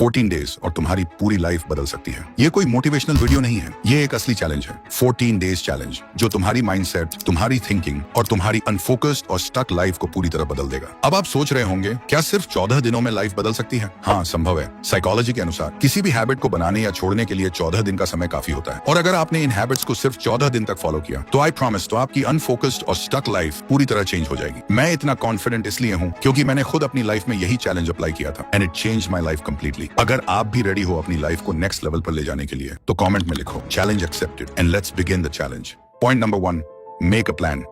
14 days और तुम्हारी पूरी लाइफ बदल सकती है। ये कोई मोटिवेशनल वीडियो नहीं है, ये एक असली चैलेंज है। 14 डेज चैलेंज जो तुम्हारी माइंडसेट, तुम्हारी थिंकिंग और तुम्हारी अनफोकस्ड और स्टक लाइफ को पूरी तरह बदल देगा। अब आप सोच रहे होंगे, क्या सिर्फ 14 दिनों में लाइफ बदल सकती है? हाँ, संभव है। साइकोलॉजी के अनुसार किसी भी हैबिट को बनाने या छोड़ने के लिए 14 दिन का समय काफी होता है। और अगर आपने इन हैबिट्स को सिर्फ 14 दिन तक फॉलो किया तो आई प्रॉमिस, तो आपकी अनफोकस्ड और स्टक लाइफ पूरी तरह चेंज हो जाएगी। मैं इतना कॉन्फिडेंट इसलिए हूँ क्योंकि मैंने खुद अपनी लाइफ में यही चैलेंज अप्लाई किया था and it changed my life completely. अगर आप भी रेडी हो अपनी लाइफ को नेक्स्ट लेवल पर ले जाने के लिए तो कमेंट में लिखो challenge accepted and let's begin the challenge. Point number 1, make a plan.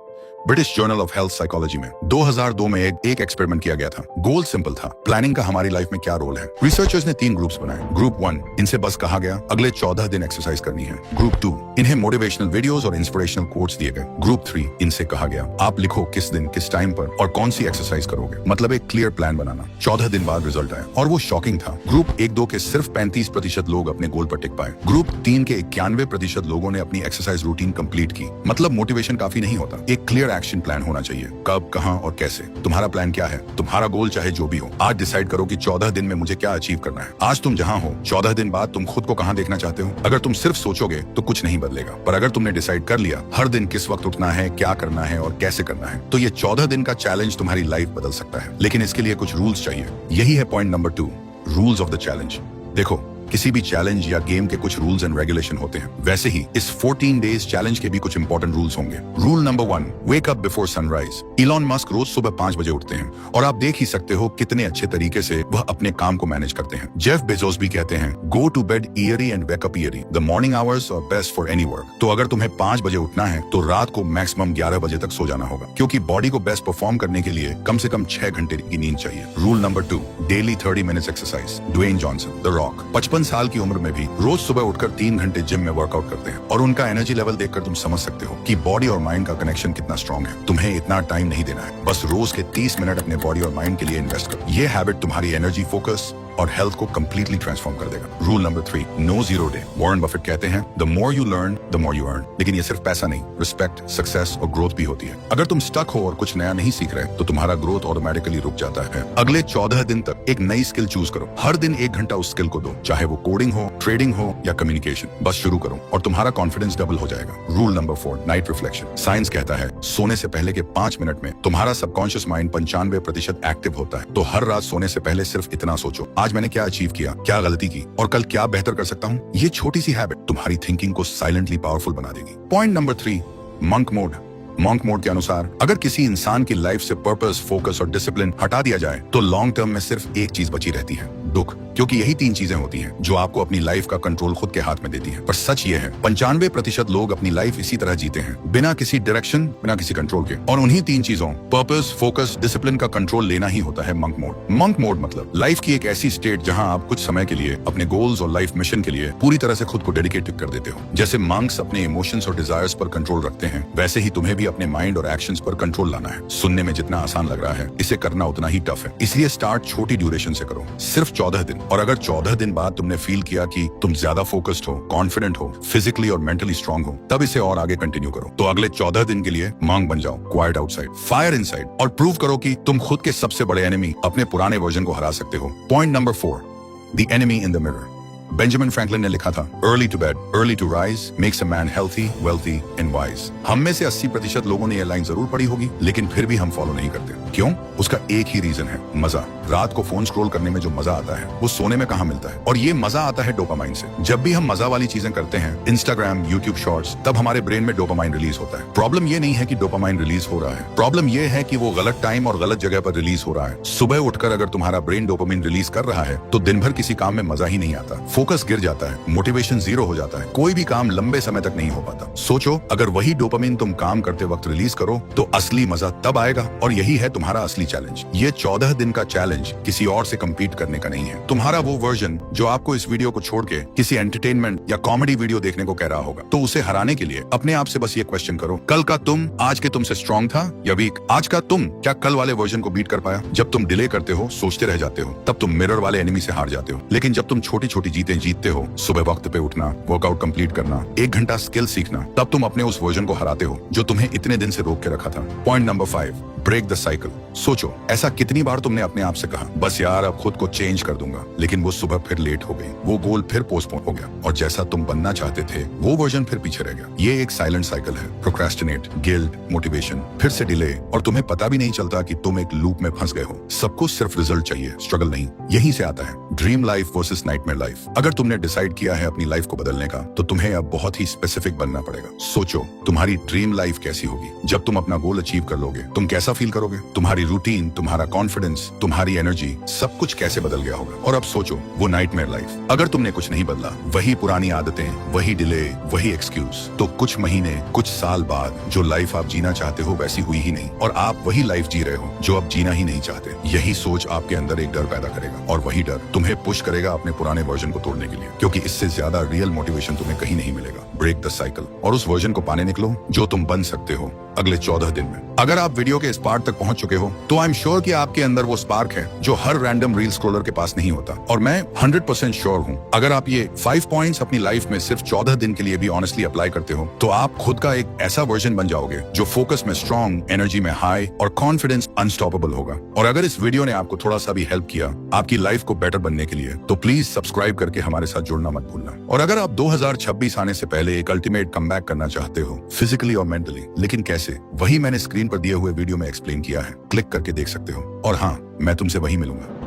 British journal of health psychology में 2002 में एक एक्सपेरिमेंट किया गया था। गोल सिंपल था, प्लानिंग का हमारी लाइफ में क्या रोल है। रिसर्चर्स ने 3 ग्रुप्स बनाए। ग्रुप 1, इनसे बस कहा गया अगले 14 दिन एक्सरसाइज करनी है। ग्रुप 2, इन्हें मोटिवेशनल वीडियोस और इंस्पिरेशनल कोट्स दिए गए। ग्रुप 3, इनसे कहा गया आप लिखो किस दिन, किस टाइम पर और कौन सी एक्सरसाइज करोगे, मतलब एक क्लियर प्लान बनाना। 14 दिन बाद रिजल्ट आया और वो शॉकिंग था। ग्रुप 1-2 के सिर्फ 35% लोग अपने गोल पर टिक पाए। ग्रुप 3 के 91% लोगों ने अपनी एक्सरसाइज रूटीन कंप्लीट की। मतलब मोटिवेशन काफी नहीं होता, एक क्लियर एक्शन प्लान होना चाहिए। कब, कहां और कैसे। तुम्हारा प्लान क्या है? तुम्हारा गोल चाहे जो भी हो, आज डिसाइड करो कि 14 दिन में मुझे क्या अचीव करना है। आज तुम जहां हो, 14 दिन बाद तुम खुद को कहां देखना चाहते हो। अगर तुम सिर्फ सोचोगे तो कुछ नहीं बदलेगा, पर अगर तुमने डिसाइड कर लिया हर दिन किस वक्त उठना है, क्या करना है और कैसे करना है, तो ये 14 दिन का चैलेंज तुम्हारी लाइफ बदल सकता है। लेकिन इसके लिए कुछ रूल्स चाहिए। यही है point number 2, rules of the challenge. देखो, किसी भी चैलेंज या गेम के कुछ रूल्स एंड रेगुलेशन होते हैं, वैसे ही इस 14 डेज चैलेंज के भी कुछ इंपॉर्टेंट रूल्स होंगे। Rule number 1, wake up before sunrise. Elon Musk रोज सुबह 5 बजे उठते हैं और आप देख ही सकते हो कितने अच्छे तरीके से वह अपने काम को मैनेज करते हैं। जेफ बेजोस भी कहते हैं, go to bed early and wake up early, the morning hours are best for any work. तो अगर तुम्हें 5 बजे उठना है तो रात को मैक्सिमम 11 बजे तक सो जाना होगा, क्योंकि बॉडी को बेस्ट परफॉर्म करने के लिए कम से कम 6 घंटे की नींद चाहिए। Rule number 2, daily 30 minutes exercise. Dwayne Johnson, the Rock, 55 साल की उम्र में रोज सुबह उठकर 3 घंटे जिम में वर्कआउट करते हैं और उनका एनर्जी लेवल देखकर तुम समझ सकते हो कि बॉडी और माइंड का कनेक्शन कितना स्ट्रांग है। तुम्हें इतना टाइम नहीं देना है, बस रोज के 30 मिनट अपने बॉडी और माइंड के लिए इन्वेस्ट करो। ये हैबिट तुम्हारी एनर्जी, फोकस और हेल्थ को कंप्लीटली ट्रांसफॉर्म कर देगा। Rule number 3, no zero day. Warren Buffett कहते हैं, the more you learn the more you earn. लेकिन ये सिर्फ पैसा नहीं, रिस्पेक्ट, सक्सेस और ग्रोथ भी होती है। अगर तुम स्टक हो और कुछ नया नहीं सीख रहे तो तुम्हारा ग्रोथ ऑटोमेटिकली रुक जाता है। अगले 14 दिन तक एक नई स्किल चूज करो। हर दिन 1 घंटा उस स्किल को दो, चाहे वो कोडिंग हो, ट्रेडिंग हो या कम्युनिकेशन। बस शुरू करो और तुम्हारा कॉन्फिडेंस डबल हो जाएगा। Rule number 4, night reflection. Science कहता है सोने से पहले के 5 मिनट में तुम्हारा सबकॉन्शियस माइंड 95% एक्टिव होता है। तो हर रात सोने से पहले सिर्फ इतना सोचो, आज मैंने क्या अचीव किया, क्या गलती की और कल क्या बेहतर कर सकता हूँ। ये छोटी सी हैबिट तुम्हारी थिंकिंग को साइलेंटली पावरफुल बना देगी। Point number 3, monk mode. Monk mode के अनुसार अगर किसी इंसान की लाइफ से पर्पस, फोकस और डिसिप्लिन हटा दिया जाए तो लॉन्ग टर्म में सिर्फ एक चीज बची रहती है, दुख। क्योंकि यही 3 चीजें होती हैं जो आपको अपनी लाइफ का कंट्रोल खुद के हाथ में देती हैं। पर सच ये है, 95% लोग अपनी लाइफ इसी तरह जीते हैं, बिना किसी डायरेक्शन, बिना किसी कंट्रोल के। और उन्हीं 3 चीजों, पर्पस, फोकस, डिसिप्लिन का कंट्रोल लेना ही होता है मंक मोड। मंक मोड मतलब लाइफ की एक ऐसी स्टेट जहां आप कुछ समय के लिए अपने गोल्स और लाइफ मिशन के लिए पूरी तरह से खुद को डेडिकेट कर देते हो। जैसे मंक्स अपने इमोशंस और डिजायर्स पर कंट्रोल रखते हैं, वैसे ही तुम्हें भी अपने माइंड और एक्शंस पर कंट्रोल लाना है। सुनने में जितना आसान लग रहा है, इसे करना उतना ही टफ है। इसलिए स्टार्ट छोटी ड्यूरेशन से करो, सिर्फ 14 दिन। और अगर 14 दिन बाद तुमने फील किया कि तुम ज्यादा फोकस्ड हो, कॉन्फिडेंट हो, फिजिकली और मेंटली स्ट्रांग हो, तब इसे और आगे कंटिन्यू करो। तो अगले 14 दिन के लिए मंक बन जाओ, क्वाइट आउटसाइड, फायर इनसाइड, और प्रूव करो कि तुम खुद के सबसे बड़े एनिमी, अपने पुराने वर्जन को हरा सकते हो। Point number 4, the enemy in the mirror. Benjamin Franklin ने लिखा था, early to bed, early to rise makes a man healthy, wealthy and wise. हम में से 80% लोगों ने यह लाइन जरूर पढ़ी होगी, लेकिन फिर भी हम फॉलो नहीं करते। क्यों? उसका एक ही रीजन है, मजा। रात को फोन स्क्रॉल करने में जो मजा आता है वो सोने में कहाँ मिलता है। और ये मजा आता है डोपामाइन से। जब भी हम मजा वाली चीजें करते हैं, इंस्टाग्राम, यूट्यूब शॉर्ट्स, तब हमारे ब्रेन में डोपामाइन रिलीज होता है। प्रॉब्लम ये नहीं है कि डोपामाइन रिलीज हो रहा है, प्रॉब्लम ये है कि वो गलत टाइम और गलत जगह पर रिलीज हो रहा है। सुबह उठकर अगर तुम्हारा ब्रेन डोपामाइन रिलीज कर रहा है तो दिन भर किसी काम में मजा ही नहीं आता, फोकस गिर जाता है, मोटिवेशन 0 हो जाता है, कोई भी काम लंबे समय तक नहीं हो पाता। सोचो, अगर वही डोपामिन तुम काम करते वक्त रिलीज करो तो असली मजा तब आएगा। और यही है तुम्हारा असली चैलेंज। ये 14 दिन का चैलेंज किसी और से compete करने का नहीं है। तुम्हारा वो वर्जन जो आपको इस वीडियो को छोड़ के किसी एंटरटेनमेंट या कॉमेडी वीडियो देखने को कह रहा होगा, तो उसे हराने के लिए अपने आप से बस ये क्वेश्चन करो, कल का तुम आज के तुमसे स्ट्रांग था या वीक? आज का तुम क्या कल वाले वर्जन को बीट कर पाया? जब तुम डिले करते हो, सोचते रह जाते हो, तब तुम मिरर वाले एनिमी से हार जाते हो। लेकिन जब तुम छोटी छोटी जीतें जीते जीतते हो, सुबह वक्त पे उठना, वर्कआउट कंप्लीट करना, 1 घंटा स्किल सीखना, तब तुम अपने उस वर्जन को हराते हो जो तुम्हें इतने दिन से रोक के रखा था। Point number 5, break the cycle. सोचो, ऐसा कितनी बार तुमने अपने आप से कहा, बस यार अब खुद को चेंज कर दूंगा, लेकिन वो सुबह फिर लेट हो गई, वो गोल फिर पोस्टपोन हो गया, और जैसा तुम बनना चाहते थे वो वर्जन फिर पीछे रह गया। ये एक साइलेंट साइकिल है। प्रोक्रेस्टिनेट, गिल्ट, मोटिवेशन, फिर से डिले, और तुम्हें पता भी नहीं चलता कि तुम एक लूप में फंस गए हो। सबको सिर्फ रिजल्ट चाहिए, स्ट्रगल नहीं। यहीं से आता है dream life versus nightmare life. अगर तुमने डिसाइड किया है अपनी लाइफ को बदलने का, तो तुम्हें अब बहुत ही स्पेसिफिक बनना पड़ेगा। सोचो, तुम्हारी ड्रीम लाइफ कैसी होगी जब तुम अपना गोल अचीव कर लोगे? तुम कैसा फील करोगे? तुम्हारी रूटीन, तुम्हारा कॉन्फिडेंस, तुम्हारी एनर्जी, सब कुछ कैसे बदल गया होगा? और अब सोचो वो नाइटमेयर लाइफ, अगर तुमने कुछ नहीं बदला, वही पुरानी आदतें, वही डिले, वही एक्सक्यूज, तो कुछ महीने, कुछ साल बाद जो लाइफ आप जीना चाहते हो वैसी हुई ही नहीं, और आप वही लाइफ जी रहे हो जो अब जीना ही नहीं चाहते। यही सोच आपके अंदर एक डर पैदा करेगा, और वही डर तुम्हें पुश करेगा अपने पुराने वर्जन को तोड़ने के लिए, क्योंकि इससे ज्यादा रियल मोटिवेशन तुम्हें कहीं नहीं मिलेगा। ब्रेक द साइकिल और उस वर्जन को पाने निकलो जो तुम बन सकते हो अगले 14 दिन में। अगर आप वीडियो के इस पार्ट तक पहुंच चुके हो, तो आई एम श्योर कि आपके अंदर वो स्पार्क है जो हर रैंडम रील स्क्रॉलर के पास नहीं होता। और मैं 100% श्योर हूं, अगर आप ये 5 पॉइंट्स अपनी लाइफ में सिर्फ 14 दिन के लिए भी ऑनेस्टली अप्लाई करते हो, तो आप खुद का एक ऐसा वर्जन बन जाओगे जो फोकस में स्ट्रॉन्ग, एनर्जी में हाई, और कॉन्फिडेंस अनस्टॉपेबल होगा। और अगर इस वीडियो ने आपको थोड़ा सा भी हेल्प किया आपकी लाइफ को बेटर बनने के लिए, तो प्लीज सब्सक्राइब करके हमारे साथ जुड़ना मत भूलना। और अगर आप 2026 आने से पहले एक अल्टीमेट कमबैक करना चाहते हो, फिजिकली और मेंटली, लेकिन कैसे, वही मैंने स्क्रीन पर दिए हुए वीडियो में एक्सप्लेन किया है। क्लिक करके देख सकते हो। और हाँ, मैं तुमसे वही मिलूंगा।